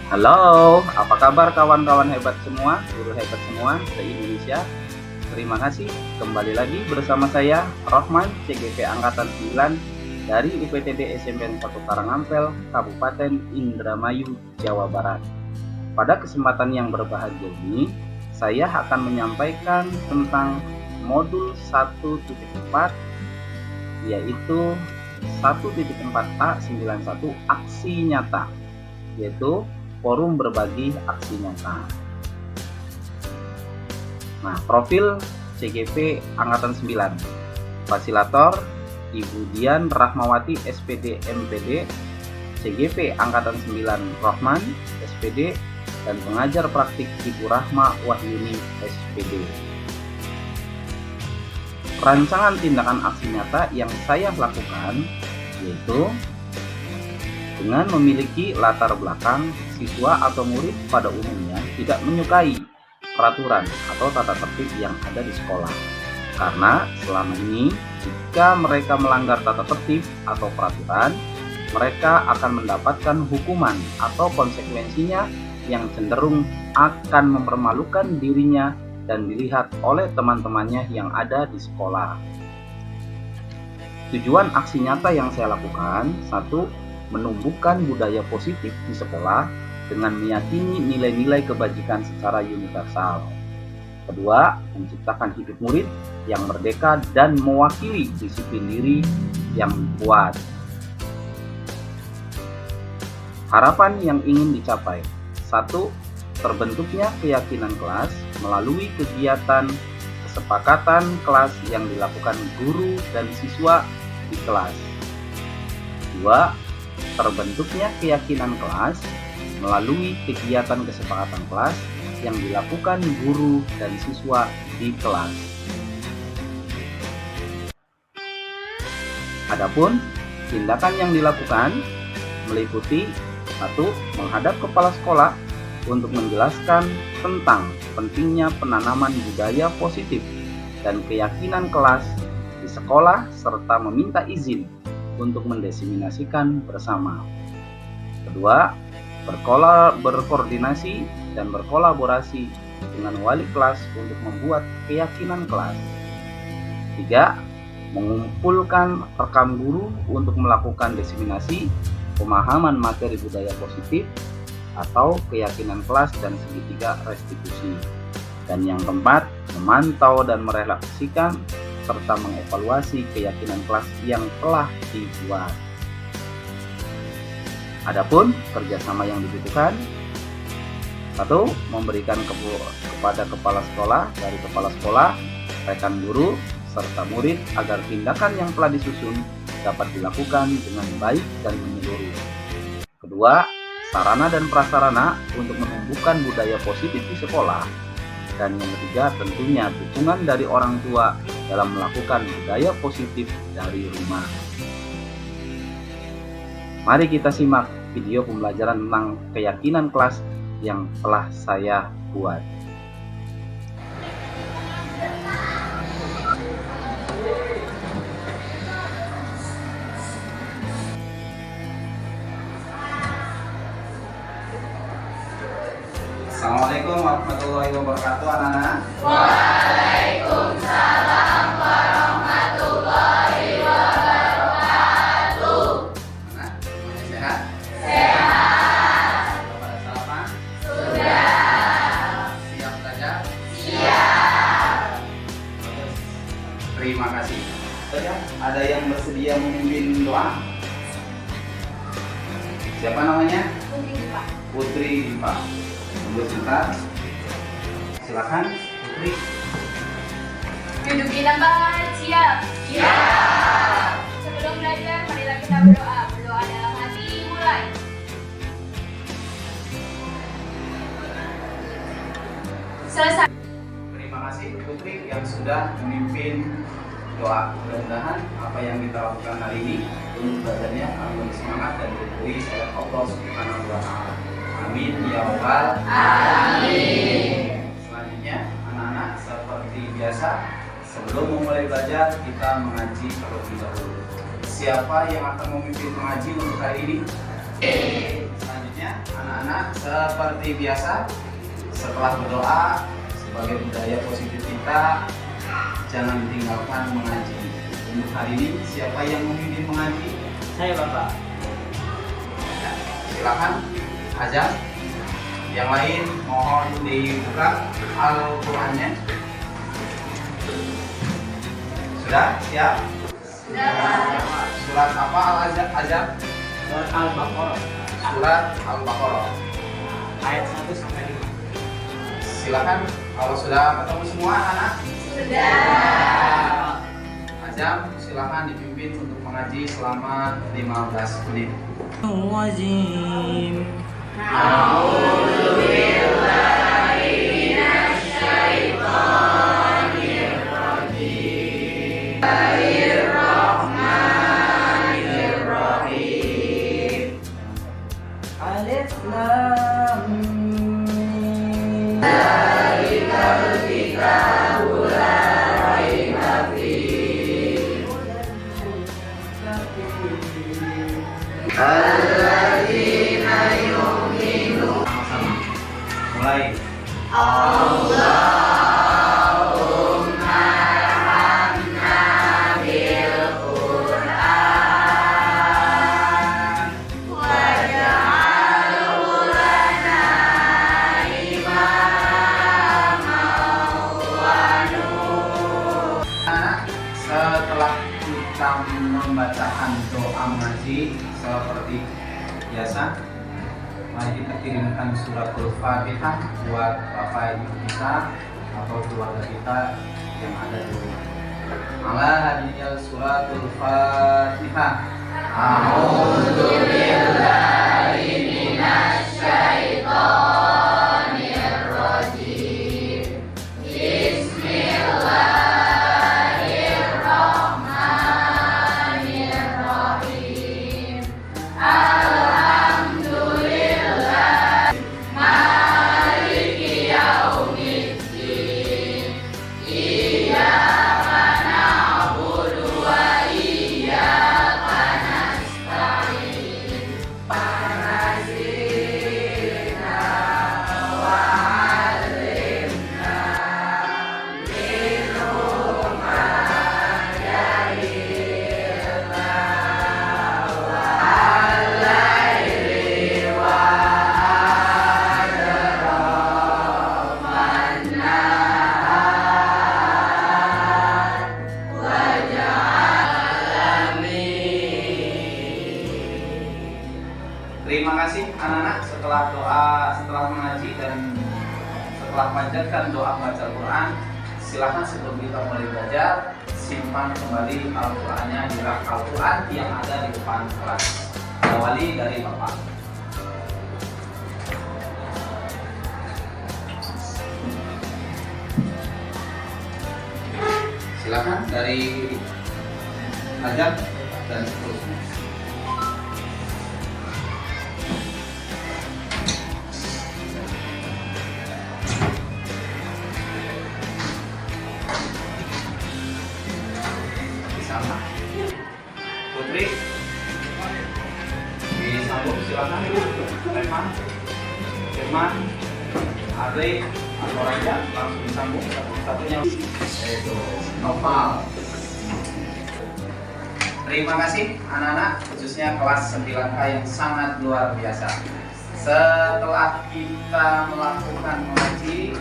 Halo, apa kabar kawan-kawan hebat semua, guru hebat semua se-Indonesia? Terima kasih, kembali lagi bersama saya, Rohman, CGP Angkatan 9 dari UPTD SMPN 1 Karangampel, Kabupaten Indramayu, Jawa Barat. Pada kesempatan yang berbahagia ini, saya akan menyampaikan tentang modul 1.4, yaitu 1.4A91 aksi nyata, yaitu forum berbagi aksi nyata. Nah, profil CGP Angkatan 9. Fasilitator Ibu Dian Rahmawati SPD MPD, CGP Angkatan 9 Rohman SPD, dan pengajar praktik Ibu Rahma Wahyuni SPD. Rancangan tindakan aksi nyata yang saya lakukan yaitu dengan memiliki latar belakang siswa atau murid pada umumnya tidak menyukai peraturan atau tata tertib yang ada di sekolah. Karena selama ini jika mereka melanggar tata tertib atau peraturan, mereka akan mendapatkan hukuman atau konsekuensinya yang cenderung akan mempermalukan dirinya dan dilihat oleh teman-temannya yang ada di sekolah. Tujuan aksi nyata yang saya lakukan, 1. Menumbuhkan budaya positif di sekolah dengan meyakini nilai-nilai kebajikan secara universal. Kedua, menciptakan hidup murid yang merdeka dan mewakili disiplin diri yang kuat. Harapan yang ingin dicapai, 1. Terbentuknya keyakinan kelas melalui kegiatan kesepakatan kelas yang dilakukan guru dan siswa di kelas. 2. Terbentuknya keyakinan kelas melalui kegiatan kesepakatan kelas yang dilakukan guru dan siswa di kelas. Adapun tindakan yang dilakukan meliputi 1. Menghadap kepala sekolah untuk menjelaskan tentang pentingnya penanaman budaya positif dan keyakinan kelas di sekolah serta meminta izin untuk mendiseminasikan bersama. Kedua, berkoordinasi dan berkolaborasi dengan wali kelas untuk membuat keyakinan kelas. 3. Mengumpulkan rekam guru untuk melakukan diseminasi pemahaman materi budaya positif atau keyakinan kelas dan segitiga restitusi. Dan yang keempat, memantau dan merefleksikan serta mengevaluasi keyakinan kelas yang telah dibuat. Adapun kerjasama yang dibutuhkan, 1. Memberikan kepada kepala sekolah, dari kepala sekolah, rekan guru, serta murid agar tindakan yang telah disusun dapat dilakukan dengan baik dan menyeluruh. Kedua, sarana dan prasarana untuk menumbuhkan budaya positif di sekolah. Dan yang ketiga, tentunya dukungan dari orang tua dalam melakukan budaya positif dari rumah. Mari kita simak video pembelajaran tentang keyakinan kelas yang telah saya buat. Assalamualaikum warahmatullahi wabarakatuh, anak-anak. Waalaikumsalam warahmatullahi wabarakatuh. Anak, semuanya sehat? Sehat. Sudah pada sarapan? Sudah. Siap belajar? Siap. Terima kasih. Ada yang bersedia memimpin doa? Siapa namanya? Putri Dipa. Tunggu sebentar. Silakan, Putri. Duduk di tempat. Siap. Siap. Sebelum belajar, marilah kita berdoa. Berdoa dalam hati. Mulai. Selesai. Terima kasih Putri yang sudah memimpin doa. Mudah-mudahan apa yang kita lakukan hari ini untuk belajarnya akan lebih semangat dan diberkahi oleh Allah Subhanahu wa Ta'ala. Amin ya rabbal Amin. Selanjutnya, anak-anak seperti biasa, sebelum memulai belajar kita mengaji terlebih dahulu. Siapa yang akan memimpin mengaji untuk hari ini? Selanjutnya selanjutnya, anak-anak seperti biasa, setelah berdoa sebagai budaya positif kita, jangan tinggalkan mengaji. Untuk hari ini, siapa yang memimpin mengaji? Saya Bapak. Ya, silakan azan. Yang lain mohon dibuka Al-Qur'annya. Sudah siap? Sudah. Surat apa azan? Surat Al-Baqarah. Surat Al-Baqarah. Ayat 1 sampai 5. Silakan kalau sudah ketemu semua anak. Sudah. Azam, silakan dipimpin untuk mengaji selama 15 menit. Wajim. Alif Lam Mim. Sama-sama. Mulai. Anak, setelah kita membacakan doa mengaji seperti biasa, mari kita kirimkan suratul Fatihah buat bapak ibu kita atau keluarga kita yang ada di rumah. Ala hadiyal suratul Fatihah. Terima kasih anak-anak, setelah doa, setelah mengaji dan setelah panjatkan doa baca Al-Quran, silakan sebelum kita mulai belajar, simpan kembali Al-Qurannya di rak Al-Quran yang ada di depan kelas. Awali dari Bapak. Silakan dari Ajab dan seterusnya. Sama Putri disambung, silakan. Revan, Firman, Adli atau Raja langsung disambung satu-satunya, yaitu Noval. Terima kasih anak-anak, khususnya kelas 9K yang sangat luar biasa. Setelah kita melakukan mengaji,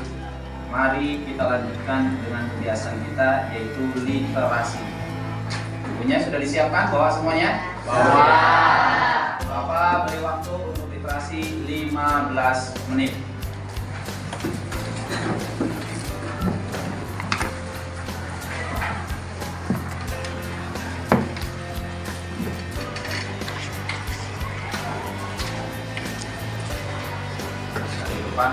mari kita lanjutkan dengan kebiasaan kita, yaitu literasi. Bukunya sudah disiapkan, bawa semuanya? Bawa. Bapak beri waktu untuk literasi 15 menit. Dari depan.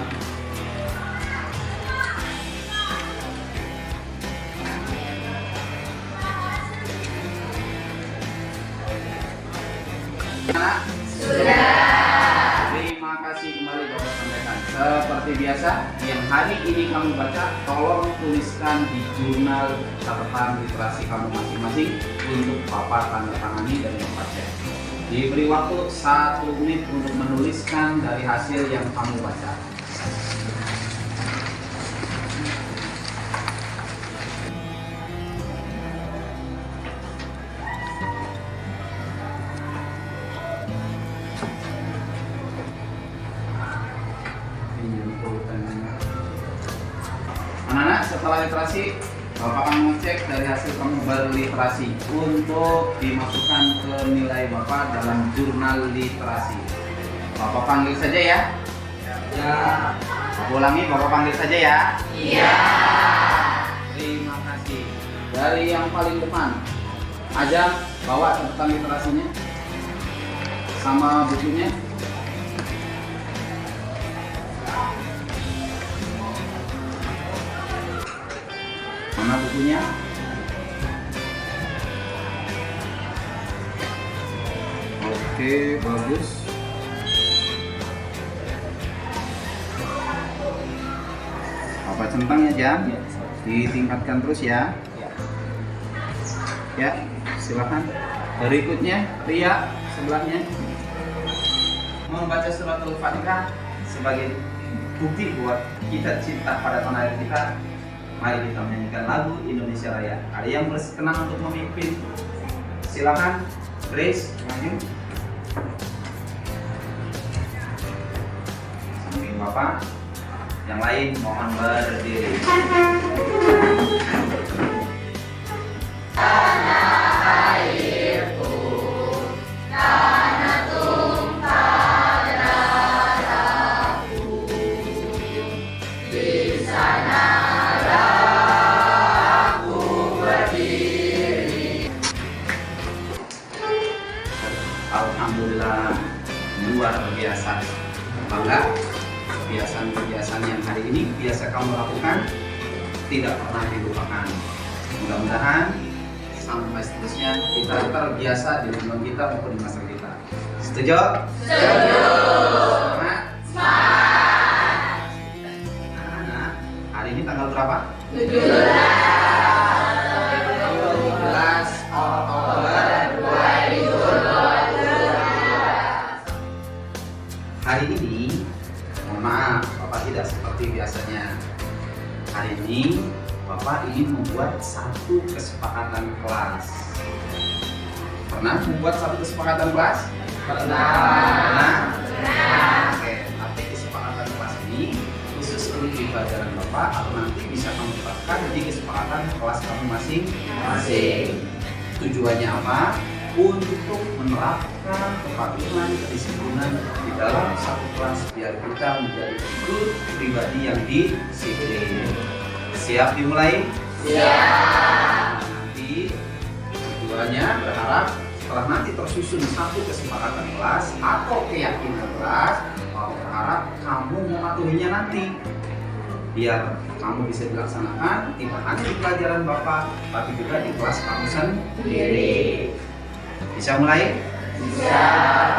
Anak? Sudah. Terima kasih kembali Bapak sampaikan. Seperti biasa, yang hari ini kamu baca, tolong tuliskan di jurnal catatan literasi kamu masing-masing untuk Bapak tanda tangani dan Bapak cek. Diberi waktu 1 menit untuk menuliskan dari hasil yang kamu baca. Anak-anak, setelah literasi, Bapak akan mengecek dari hasil kamu berliterasi untuk dimasukkan ke nilai Bapak dalam jurnal literasi. Bapak panggil saja ya. Ya. Bapak ulangi, Bapak panggil saja ya. Iya. Terima kasih. Dari yang paling depan, Ajam bawa catatan literasinya sama bukunya. Mana bukunya? Oke, bagus. Apa centangnya, Jam? Ditingkatkan terus ya. Ya, silakan. Berikutnya, Ria sebelahnya. Membaca surat Al-Fatihah sebagai bukti buat kita cinta pada tanah air kita. Mari kita menyanyikan lagu Indonesia Raya. Ada yang berkenan untuk memimpin? Silakan, Grace, maju. Samping Bapak. Yang lain mohon berdiri. Tanah airku, tanah tumpah darahku, di sana alhamdulillah, luar biasa. Bangga, kebiasaan-kebiasaan yang hari ini biasa kamu lakukan tidak pernah dilupakan. Mudah-mudahan sampai seterusnya kita terbiasa di lingkungan kita maupun di masa kita. Setuju? Setuju. Semangat? Semangat. Nah, hari ini tanggal berapa? 17 Oktober 2020. Hari ini, mohon maaf, Bapak tidak seperti biasanya. Hari ini, Bapak ingin membuat satu kesepakatan kelas. Pernah membuat satu kesepakatan kelas? Pernah. Oke, tapi kesepakatan kelas ini khusus untuk di pelajaran Bapak atau nanti bisa kamu terapkan di kesepakatan kelas kamu masing-masing. Tujuannya apa? Untuk menerapkan kepatuhan, kedisiplinan di dalam satu kelas biar kita menjadi figur pribadi yang disiplin. Siap dimulai? Siap. Nanti tujuannya berharap setelah nanti tersusun satu kesepakatan kelas atau keyakinan kelas, berharap kamu mematuhinya nanti biar kamu bisa dilaksanakan tidak hanya di pelajaran Bapak tapi juga di kelas kamu sendiri. Bisa mulai? Bisa.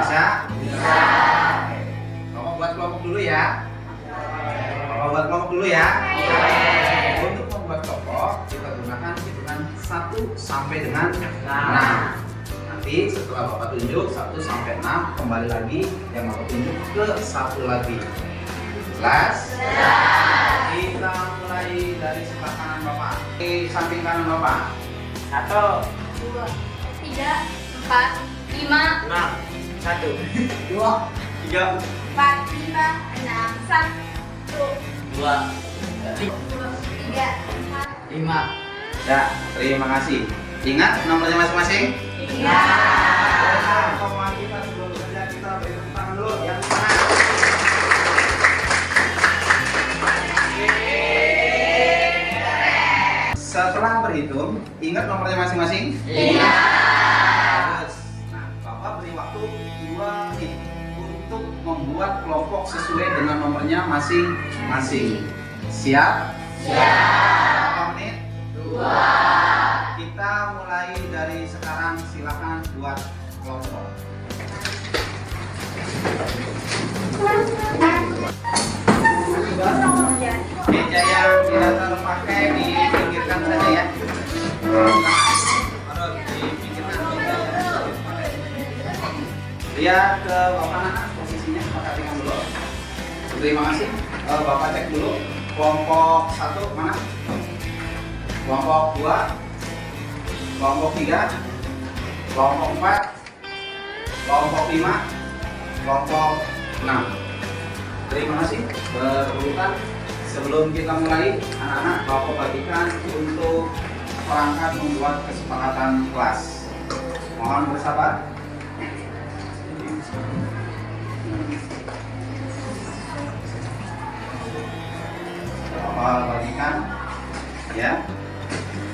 Bisa? Bisa. Bapak buat kelompok dulu ya. Bapak buat kelompok dulu ya. Untuk membuat kelompok kita gunakan hitungan 1 sampai dengan 6. Nanti setelah Bapak tunjuk 1 sampai 6 kembali lagi yang Bapak tunjuk ke 1 lagi. Jelas? Kita mulai dari sebelah kanan Bapak. Di samping kanan Bapak. 1, 2, 3, 4, 5, 6, 1, 2, 3, 4, 5, 6, 1, 2, 3, 4, 5. Ya, terima kasih. Ingat nomornya masing-masing? Iya. Pemahaman kita sebelum bekerja kita beri tepuk tangan dulu yang semangat. Setelah berhitung, ingat nomornya masing-masing? Iya. Bagus. Nah, Bapak beri waktu 2 menit untuk membuat kelompok sesuai dengan nomornya masing-masing. Siap? Siap. Berapa menit? 2. Kita mulai dari sekarang, silakan buat kelompok. Meja yang tidak terpakai dipinggirkan saja ya. Taruh dipinggirkan meja yang tidak terpakai. Lihat ke Bapak anak posisinya, Bapak tinggal dulu. Terima kasih. Bapak cek dulu. Kelompok 1 mana? Kelompok 2, kelompok 3, kelompok 4, kelompok 5, kelompok 6. Terima kasih. Berurutan. Sebelum kita mulai, anak-anak Bapak bagikan untuk perangkat membuat kesepakatan kelas. Mohon bersabar. Bapak bagikan, ya.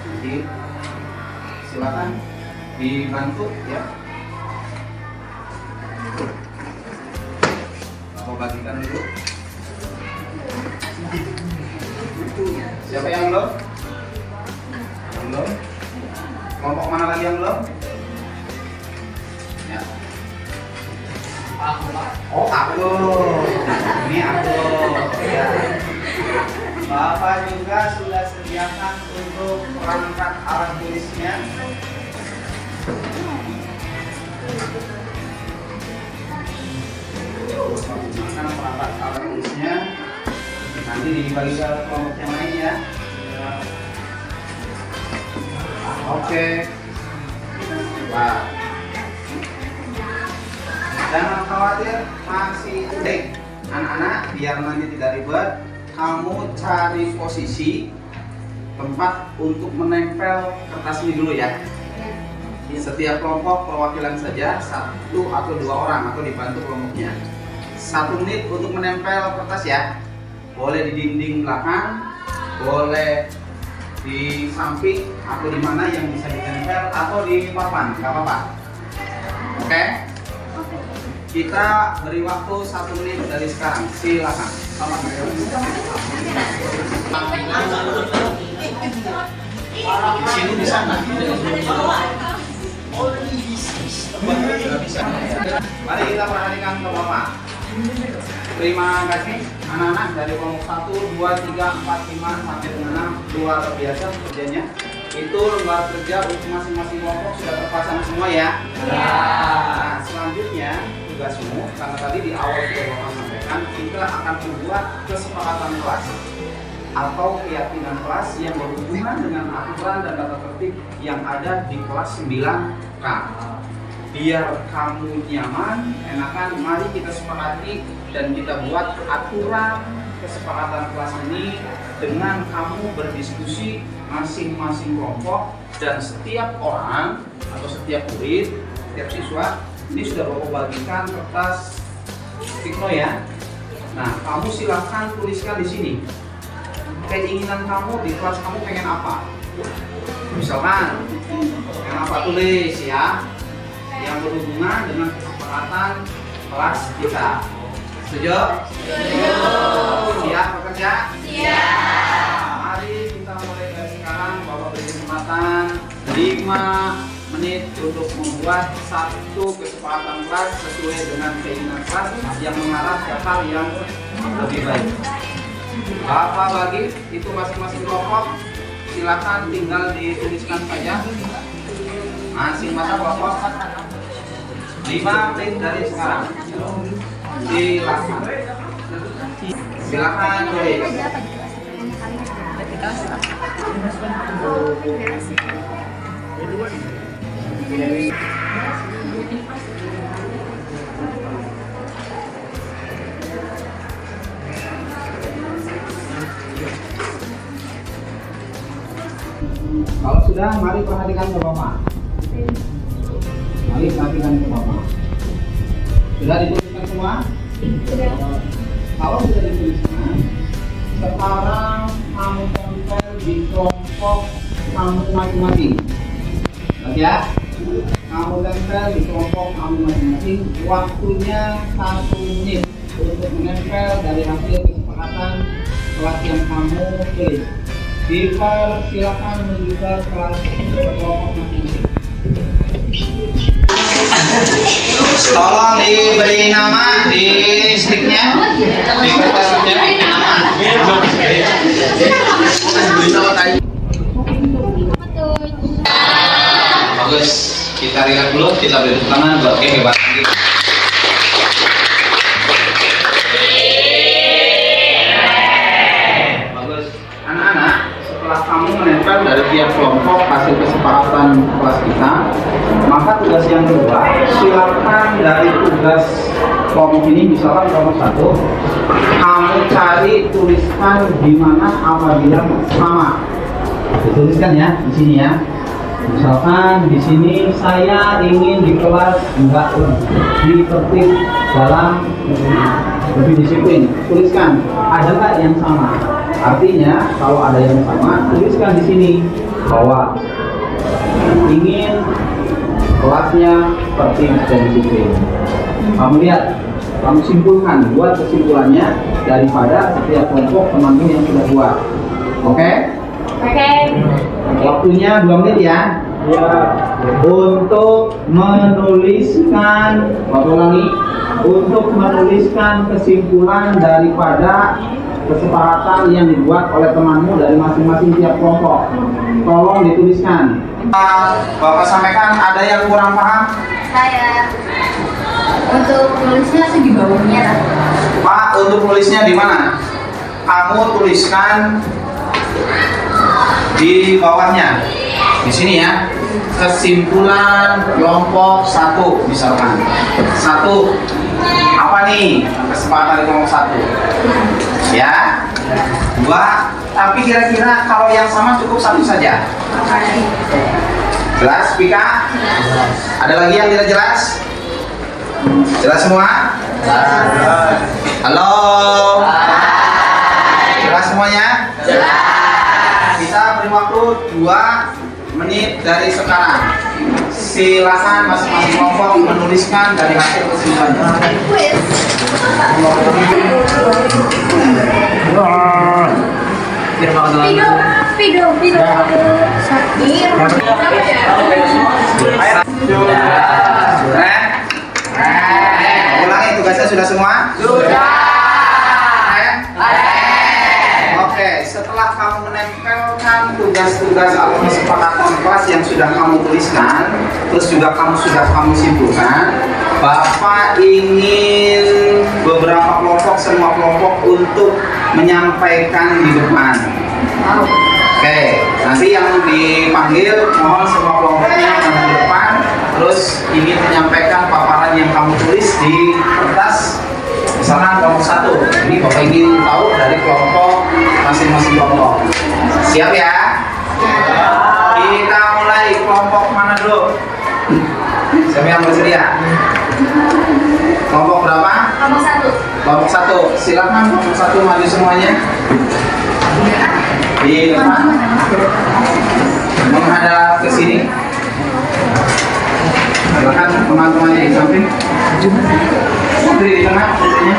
Jadi silakan dibantu, ya. Bapak bagikan dulu. Siapa yang belum? Yang belum? Kelompok mana lagi yang belum? Ya. Aku, Pak. Oh, aku. Ini aku. Ya. Bapak juga sudah sediakan untuk perangkat alat tulisnya. Gunakan perangkat alat tulisnya. Nanti dibagi ke kelompok yang lain ya. Oke. Wah. Jangan khawatir, masih udah. Anak-anak, biar nanti tidak ribet, kamu cari posisi tempat untuk menempel kertas ini dulu ya. Setiap kelompok perwakilan saja 1 atau 2 orang atau dibantu kelompoknya. 1 menit untuk menempel kertas ya. Boleh di dinding belakang, boleh di samping atau di mana yang bisa ditempel atau di papan, nggak apa-apa. Oke? Kita beri waktu 1 menit dari sekarang. Silakan. Di sini bisa nggak? Bisa. Mari kita perhatikan ke Bapak. Terima kasih anak-anak dari kelompok 1, 2, 3, 4, 5 sampai dengan 6 luar biasa kerjanya. Itu lembar kerja untuk masing-masing kelompok sudah terpasang semua ya. Nah, selanjutnya tugasmu, karena tadi di awal sudah Bapak sampaikan, kita akan membuat kesepakatan kelas atau keyakinan kelas yang berhubungan dengan aturan dan tata tertib yang ada di kelas 9K. Biar kamu nyaman, enakan, mari kita sepakati dan kita buat aturan kesepakatan kelas ini dengan kamu berdiskusi masing-masing kelompok, dan setiap orang atau setiap murid, setiap siswa ini sudah Bapak bagikan kertas Tikno ya. Nah, kamu silahkan tuliskan di sini keinginan kamu di kelas kamu pengen apa. Misalkan pengen apa, tulis ya, yang berhubungan dengan kesepakatan kelas kita. Setuju? Siap bekerja? Siap. Mari kita mulai dari sekarang. Bapak beri kesempatan 5 menit untuk membuat 1 kesepakatan kelas sesuai dengan keinginan kelas yang mengarah ke hal yang lebih baik. Bapak bagi itu masing-masing kelompok, silakan tinggal dituliskan saja masing-masing kelompok 5 menit dari sekarang. Silakan tulis. Kalau sudah, mari perhatikan ke Bapak. Mari perhatikan ke Bapak. Sudah dituliskan semua? Sudah. Kalau sudah dituliskan, sekarang kamu tempel di kelompok kamu masing-masing. Ya, kamu tempel di kelompok kamu masing-masing. Waktunya 1 menit untuk menempel dari hasil kesepakatan kelas yang kamu tulis. Silakan menunjukkan kelas kelompok masing-masing. Tolong diberi nama di sticknya, di kertasnya diberi nama. Bagus, kita lihat dulu, kita beri tepuk tangan buat kehebatan kita. kelompok ini, misalkan kelompok 1, kamu cari tuliskan di mana apabila sama. Dituliskan ya di sini ya. Misalkan di sini saya ingin di kelas enggak lebih tertib dalam lebih disiplin. Tuliskan ada nggak yang sama. Artinya kalau ada yang sama, tuliskan di sini bahwa ingin kelasnya tertib dan disiplin. Kamu lihat, kamu simpulkan, buat kesimpulannya daripada setiap kelompok temanmu yang sudah buat. Oke? Oke. Waktunya 2 menit ya. Untuk menuliskan, untuk menuliskan kesimpulan daripada kesepakatan yang dibuat oleh temanmu dari masing-masing tiap kelompok. Tolong dituliskan. Bapak sampaikan, ada yang kurang paham? Saya untuk tulisnya sih di bawahnya lah. Pak, untuk tulisnya di mana? Kamu tuliskan di bawahnya. Di sini ya. Kesimpulan kelompok 1 misalkan. 1. Apa nih kesepakatan kelompok 1? Ya. 2. Tapi kira-kira kalau yang sama cukup 1 saja. Jelas, Pika? Ada lagi yang tidak jelas? Jelas semua? Halo? Jelas semuanya? Jelas. Kita beri waktu 2 menit dari sekarang. Silakan masing-masing kelompok menuliskan dari hasil kesimpulannya. Video. Ulangi, tugasnya sudah semua? Sudah. Oke, setelah kamu menempelkan tugas-tugas atau kesepakatan kelas yang sudah kamu tuliskan, terus juga kamu simpulkan, Bapak ingin beberapa kelompok, semua kelompok untuk menyampaikan di depan. Oke, nanti yang dipanggil mohon semua kelompoknya maju di depan, terus ingin menyampaikan paparan yang kamu tulis di kertas. Misalkan kelompok 1, ini Bapak ingin tahu dari kelompok masing-masing kelompok. Siap ya? Kita mulai, kelompok mana dulu? Siapa yang bersedia? Kelompok berapa? Kelompok 1. Kelompok 1, silakan kelompok 1 maju semuanya. Di depan, menghadap ke sini. Silakan teman-temannya di samping. Putri di tengah, putrinya.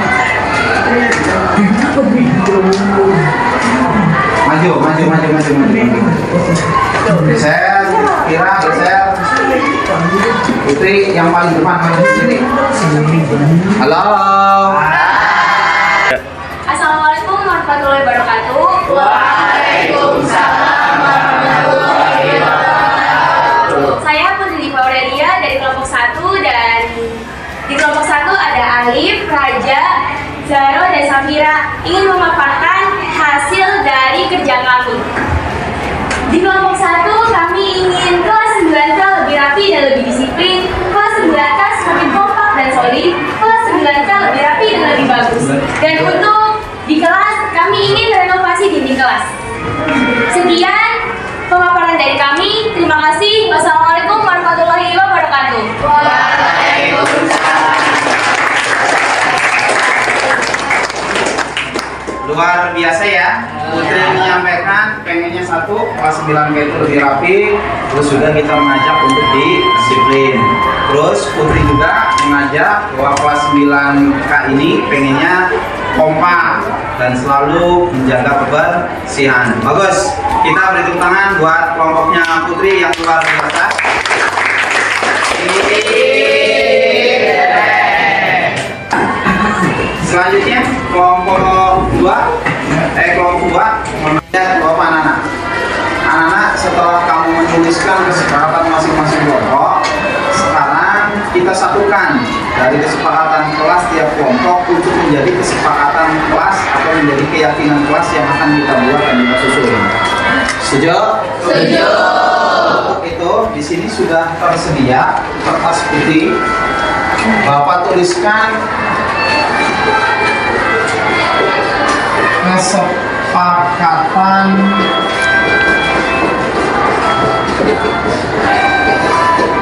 Maju. Geser, geser. Putri yang paling depan maju sini. Halo. Assalamualaikum warahmatullahi wabarakatuh. Waalaikumsalam warahmatullahi wabarakatuh. Saya Putri Aurelia dari kelompok 1 dan di kelompok 1 ada Alif, Raja, Zaro, dan Safira ingin memaparkan hasil dari kerja kami. Di kelompok 1 kami ingin kelas 9K lebih rapi dan lebih disiplin, kelas 9K semakin kompak dan solid, kelas 9K lebih rapi dan lebih bagus. Dan untuk di kelas kami ingin renovasi dinding kelas. Sekian pemaparan dari kami. Terima kasih. Wassalamualaikum warahmatullahi wabarakatuh. Luar biasa ya. Putri menyampaikan pengennya 1, kelas 9K itu lebih rapi, terus juga kita mengajak untuk disiplin. Terus Putri juga mengajak bahwa kelas 9K ini pengennya kompak dan selalu menjaga kebersihan. Bagus. Kita beri tepuk tangan buat kelompoknya Putri yang luar biasa. Selanjutnya kelompok 2 melihat Bapak anak-anak setelah kamu menuliskan kesepakatan masing-masing kelompok, sekarang kita satukan dari kesepakatan kelas tiap kelompok untuk menjadi kesepakatan kelas atau menjadi keyakinan kelas yang akan kita buat dan kita susun. Setuju? Setuju. Untuk itu di sini sudah tersedia kertas putih. Bapak tuliskan kesepakatan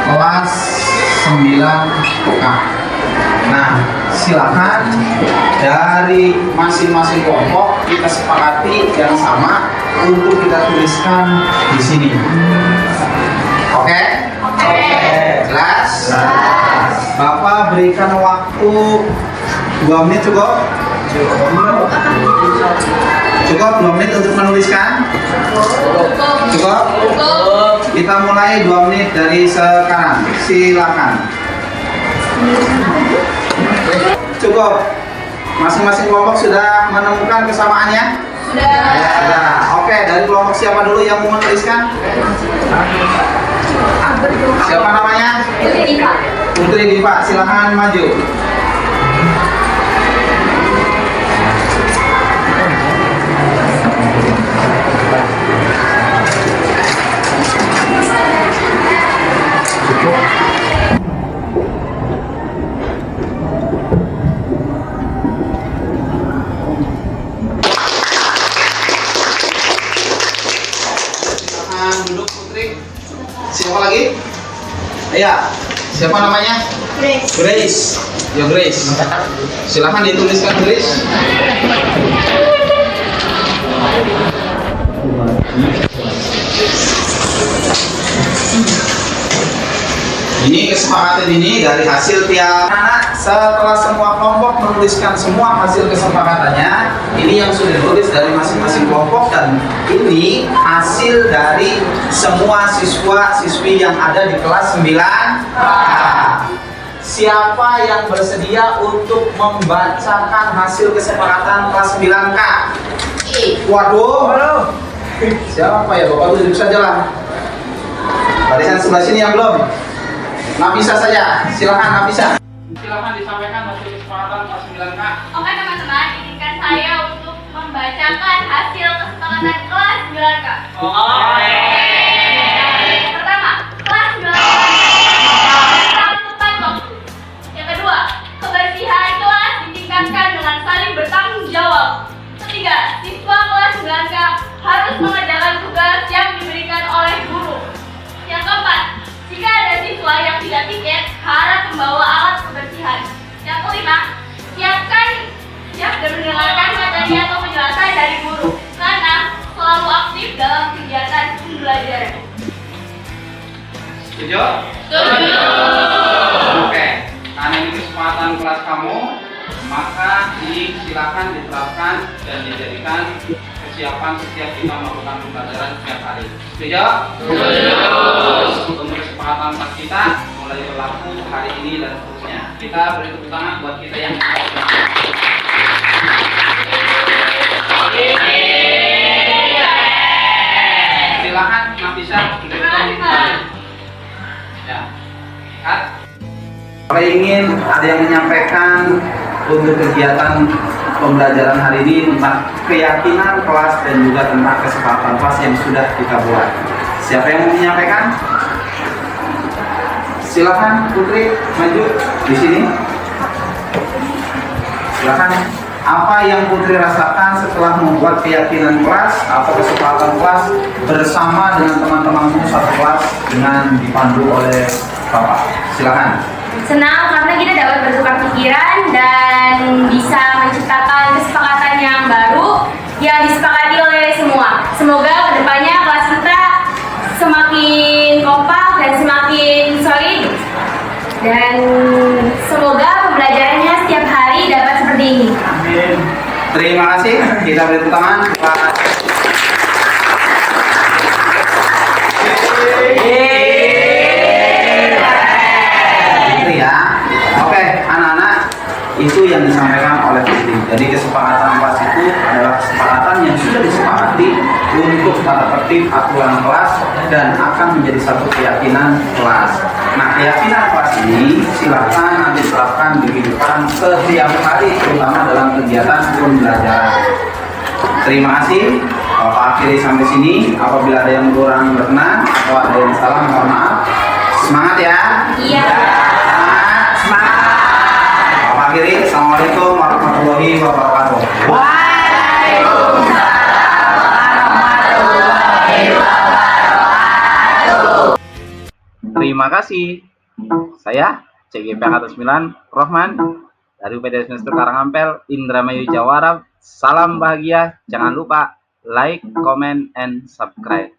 kelas 9K. Nah, silakan dari masing-masing kelompok kita sepakati yang sama untuk kita tuliskan di sini. Oke? Jelas? Bapak berikan waktu 2 menit cukup? Cukup 2 menit untuk menuliskan? Cukup? Kita mulai 2 menit dari sekarang. Silakan. Cukup. Masing-masing kelompok sudah menemukan kesamaannya? Sudah. Oke, dari kelompok siapa dulu yang mau menuliskan? Siapa namanya? Putri Diva. Silakan maju. Duduk Putri. Siapa lagi? Iya. Siapa namanya? Grace. Ya Grace. Silahkan dituliskan Grace. Ini kesepakatan ini dari hasil tiap anak. Setelah semua kelompok menuliskan semua hasil kesepakatannya, ini yang sudah ditulis dari masing-masing kelompok dan ini hasil dari semua siswa-siswi yang ada di kelas 9. Siapa yang bersedia untuk membacakan hasil kesepakatan kelas 9K? Waduh. Siapa ya? Bapak tunjuk saja lah. Barisan sebelah sini yang belum. Nafisa saja, silakan Nafisa. Silakan disampaikan hasil kesepakatan kelas 9K. Oke teman-teman, izinkan saya untuk membacakan hasil kesepakatan kelas 9K. Pertama, kelas 9K tepat waktu. Yang kedua, kebersihan kelas ditingkatkan dengan saling bertanggung jawab. Ketiga, siswa kelas 9K harus mengerjakan tugas yang diberikan oleh guru. Yang keempat, jika ada siswa yang tidak piket, harus membawa alat kebersihan. Yang kelima, siap dan mendengarkan materi atau penjelasan dari guru, karena selalu aktif dalam kegiatan pembelajaran. Setuju? Setuju. Oke, karena ini kesempatan kelas kamu, maka ini silakan diterapkan dan dijadikan kesiapan setiap kita melakukan pembelajaran setiap hari. Setuju? Setuju. Untuk kesepakatan kelas kita mulai berlaku hari ini dan seterusnya. Kita beri tepuk tangan buat kita yang silakan Nafisa ya. Kat. Kalau ingin ada yang menyampaikan untuk kegiatan pembelajaran hari ini tentang keyakinan kelas dan juga tentang kesepakatan kelas yang sudah kita buat. Siapa yang mau menyampaikan? Silakan Putri maju di sini. Silakan. Apa yang Putri rasakan setelah membuat keyakinan kelas atau kesepakatan kelas bersama dengan teman-temanmu satu kelas dengan dipandu oleh Bapak? Silakan. Senang karena kita dapat bertukar pikiran dan bisa menciptakan kesepakatan yang baru yang disepakati oleh semua. Semoga kedepannya kelas kita semakin kompak dan semakin solid dan semoga pembelajarannya setiap hari dapat seperti ini. Amin. Terima kasih. Kita beri tepuk tangan. Itu yang disampaikan oleh Putri. Jadi kesepakatan kelas itu adalah kesepakatan yang sudah disepakati untuk tata tertib aturan kelas dan akan menjadi satu keyakinan kelas. Nah, keyakinan kelas ini silakan nanti diterapkan di kehidupan setiap hari, terutama dalam kegiatan pembelajaran. Terima kasih. Bapak akhiri sampai sini. Apabila ada yang kurang berkenan atau ada yang salah, mohon maaf. Semangat ya. Iya. Semangat. Assalamualaikum warahmatullahi wabarakatuh. warahmatullahi wabarakatuh. Terima kasih. Saya CGP Angkatan 9 Rohman dari UPD Semester Karangampel, Indramayu Jawara. Salam bahagia. Jangan lupa like, comment, and subscribe.